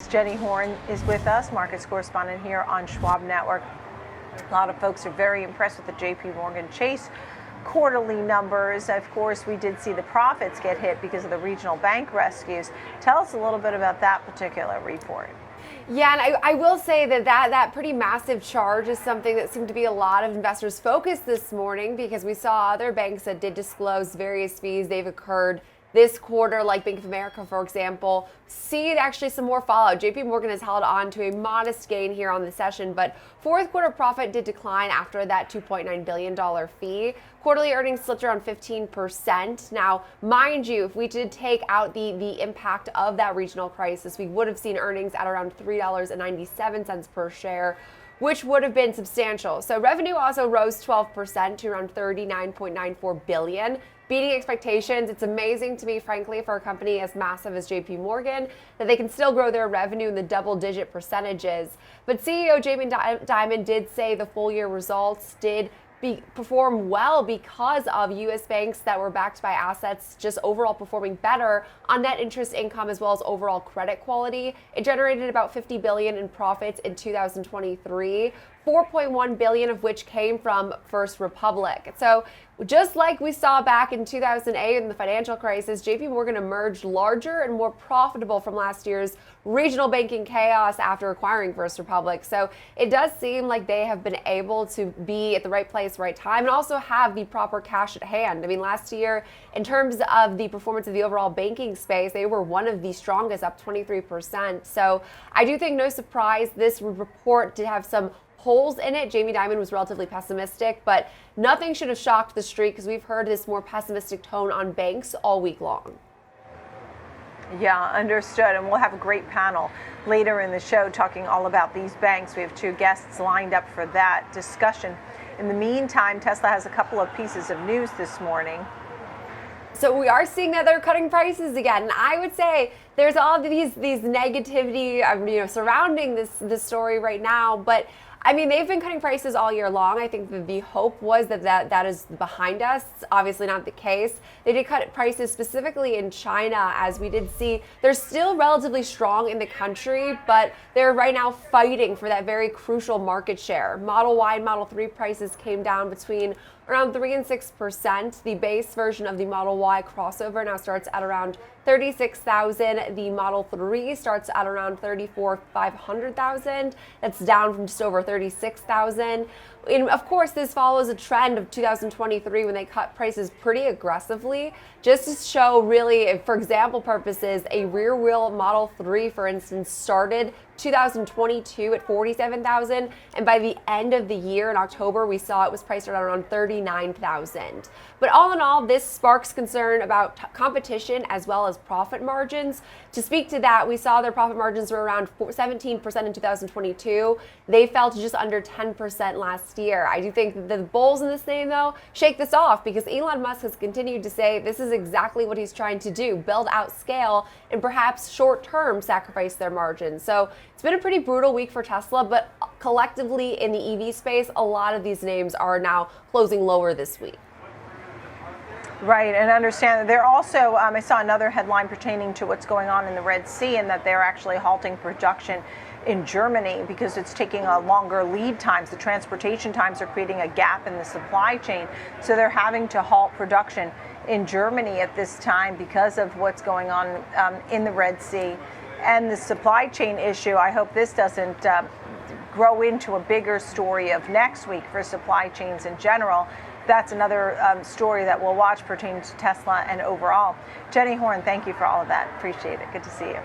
Jenny Horne is with us, markets correspondent here on Schwab Network. A lot of folks are very impressed with the JPMorgan Chase quarterly numbers. Of course, we did see the profits get hit because of the regional bank rescues. Tell us a little bit about that particular report. Yeah, and I will say that pretty massive charge is something that seemed to be a lot of investors' focus this morning, because we saw other banks that did disclose various fees they've incurred this quarter, like Bank of America, for example, see actually some more fallout. JPMorgan has held on to a modest gain here on the session, but fourth quarter profit did decline after that $2.9 billion fee. Quarterly earnings slipped around 15%. Now, mind you, if we did take out the impact of that regional crisis, we would have seen earnings at around $3.97 per share, which would have been substantial. So revenue also rose 12% to around $39.94 billion. Beating expectations. It's amazing to me, frankly, for a company as massive as JPMorgan, that they can still grow their revenue in the double-digit percentages. But CEO Jamie Dimon did say the full-year results did perform well because of U.S. banks that were backed by assets just overall performing better on net interest income as well as overall credit quality. It generated about $50 billion in profits in 2023. $4.1 billion of which came from First Republic. So just like we saw back in 2008 in the financial crisis, JPMorgan emerged larger and more profitable from last year's regional banking chaos after acquiring First Republic. So it does seem like they have been able to be at the right place, right time, and also have the proper cash at hand. I mean, last year, in terms of the performance of the overall banking space, they were one of the strongest, up 23%. So I do think, no surprise, this report did have some holes in it. Jamie Dimon was relatively pessimistic, but nothing should have shocked the street because we've heard this more pessimistic tone on banks all week long. Yeah, understood. And we'll have a great panel later in the show talking all about these banks. We have two guests lined up for that discussion. In the meantime, Tesla has a couple of pieces of news this morning. So we are seeing that they're cutting prices again. And I would say there's all these negativity surrounding this story right now, but I mean, they've been cutting prices all year long. I think that the hope was that is behind us. Obviously not the case. They did cut prices specifically in China, as we did see. They're still relatively strong in the country, but they're right now fighting for that very crucial market share. Model Y and Model 3 prices came down between around 3% and 6%. The base version of the Model Y crossover now starts at around $36,000. The Model 3 starts at around $34,500. That's down from just over $36,000. And of course, this follows a trend of 2023 when they cut prices pretty aggressively, just to show really, for example purposes, a rear wheel Model 3, for instance, started 2022 at $47,000, and by the end of the year in October, we saw it was priced at around $39,000. But all in all, this sparks concern about competition as well as profit margins. To speak to that, we saw their profit margins were around 17% in 2022. They fell to just under 10% last year. I do think the bulls in this name, though, shake this off, because Elon Musk has continued to say this is exactly what he's trying to do: build out scale and perhaps short-term sacrifice their margins. So it's been a pretty brutal week for Tesla, but collectively in the EV space, a lot of these names are now closing lower this week. Right, and understand that they're also, I saw another headline pertaining to what's going on in the Red Sea, and that they're actually halting production in Germany because it's taking a longer lead times. The transportation times are creating a gap in the supply chain. So they're having to halt production in Germany at this time because of what's going on in the Red Sea and the supply chain issue. I hope this doesn't grow into a bigger story of next week for supply chains in general. That's another story that we'll watch pertaining to Tesla and overall. Jenny Horne, thank you for all of that. Appreciate it. Good to see you.